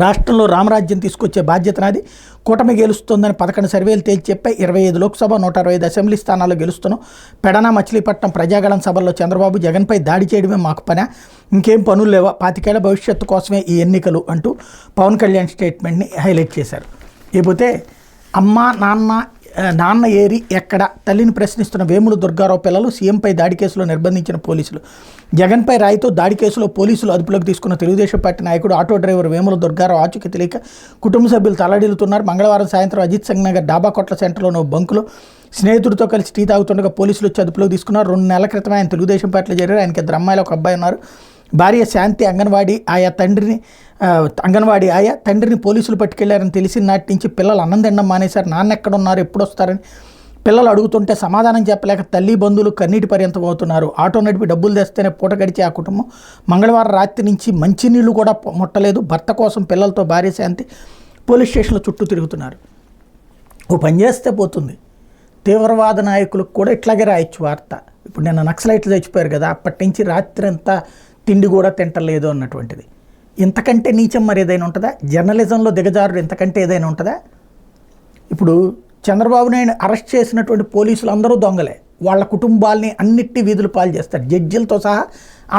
రాష్ట్రంలో రామరాజ్యం తీసుకొచ్చే బాధ్యత నాది, కూటమి గెలుస్తుందని 11 సర్వేలు తేల్చి చెప్పాయి. 25 లోక్సభ 125 అసెంబ్లీ స్థానాల్లో గెలుస్తున్నాం. పెడన మచిలీపట్నం ప్రజాగళం సభల్లో చంద్రబాబు జగన్పై దాడి చేయడమే మాకు పనా, ఇంకేం పనులు లేవా, 25 ఏళ్ల భవిష్యత్తు కోసమే ఈ ఎన్నికలు అంటూ పవన్ కళ్యాణ్ స్టేట్మెంట్ని హైలైట్ చేశారు. ఇకపోతే నాన్న ఏరి ఎక్కడ తల్లిని ప్రశ్నిస్తున్న వేముల దుర్గారావు పిల్లలు సీఎంపై దాడి కేసులో నిర్బంధించిన పోలీసులు. జగన్పై రాయితో దాడి కేసులో పోలీసులు అదుపులోకి తీసుకున్న తెలుగుదేశం పార్టీ నాయకుడు ఆటో డ్రైవర్ వేముల దుర్గారావు ఆచూకీ తెలియక కుటుంబ సభ్యులు తల్లడిల్లుతున్నారు. మంగళవారం సాయంత్రం అజిత్ సంఘ్ నగర్ డాబా కొట్ల సెంటర్లోని బంకులో స్నేహితుడితో కలిసి టీ తాగుతుండగా పోలీసులు వచ్చి అదుపులోకి తీసుకున్నారు. 2 నెలల క్రితమే ఆయన తెలుగుదేశం పార్టీలో చేరారు. ఆయనకి 2 అమ్మాయిలు, 1 అబ్బాయి ఉన్నారు. భార్య శాంతి అంగన్వాడీ ఆయా తండ్రిని పోలీసులు పట్టుకెళ్లారని తెలిసిన నాటి నుంచి పిల్లలు అన్నం తినడం మానేశారు. నాన్న ఎక్కడున్నారు, ఎప్పుడు వస్తారని పిల్లలు అడుగుతుంటే సమాధానం చెప్పలేక తల్లి బంధువులు కన్నీటి పర్యంతం అవుతున్నారు. ఆటో నడిపి డబ్బులు తెస్తేనే పూట గడిచే ఆ కుటుంబం మంగళవారం రాత్రి నుంచి మంచినీళ్లు కూడా ముట్టలేదు. భర్త కోసం పిల్లలతో భార్య శాంతి పోలీస్ స్టేషన్లో చుట్టూ తిరుగుతున్నారు. ఓ పని చేస్తే పోతుంది. తీవ్రవాద నాయకులకు కూడా ఇట్లాగే రాయొచ్చు వార్త. ఇప్పుడు నిన్న నక్సలైట్లు చచ్చిపోయారు కదా, అప్పటి నుంచి రాత్రి అంతా తిండి కూడా తింటలేదు అన్నటువంటిది. ఇంతకంటే నీచం మరి ఏదైనా ఉంటుందా? జర్నలిజంలో దిగజారుడు ఇంతకంటే ఏదైనా ఉంటుందా? ఇప్పుడు చంద్రబాబు నాయుడు అరెస్ట్ చేసినటువంటి పోలీసులు అందరూ దొంగలే. వాళ్ళ కుటుంబాలని అన్నిటి వీధులు పాలు చేస్తారు. జడ్జిలతో సహా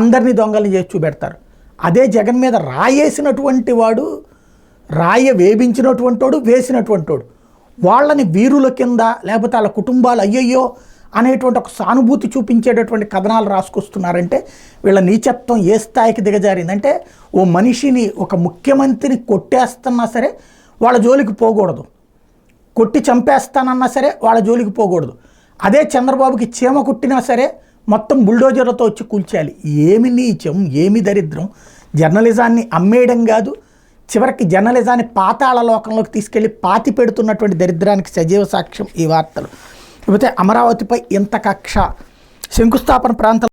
అందరినీ దొంగల్ని చేసి చూపెడతారు. అదే జగన్ మీద రాయేసినటువంటి వాడు, వేయించినటువంటి వాడు, వేసినటువంటి వాడు, వాళ్ళని వీరుల కింద లేకపోతే వాళ్ళ కుటుంబాలు అయ్యయ్యో అనేటువంటి ఒక సానుభూతి చూపించేటటువంటి కథనాలు రాసుకొస్తున్నారంటే వీళ్ళ నీచత్వం ఏ స్థాయికి దిగజారిందంటే, ఓ మనిషిని, ఒక ముఖ్యమంత్రిని కొట్టేస్తున్నా సరే వాళ్ళ జోలికి పోకూడదు, కొట్టి చంపేస్తానన్నా సరే వాళ్ళ జోలికి పోకూడదు. అదే చంద్రబాబుకి చీమ కుట్టినా సరే మొత్తం బుల్డోజర్లతో వచ్చి కూల్చేయాలి. ఏమి నీచం, ఏమి దరిద్రం! జర్నలిజాన్ని అమ్మేయడం కాదు, చివరికి జర్నలిజాన్ని పాతాళ లోకంలోకి తీసుకెళ్లి పాతి పెడుతున్నటువంటి దరిద్రానికి సజీవ సాక్ష్యం ఈ వార్తలు. లేకపోతే అమరావతిపై ఇంత కక్ష, శంకుస్థాపన ప్రాంతం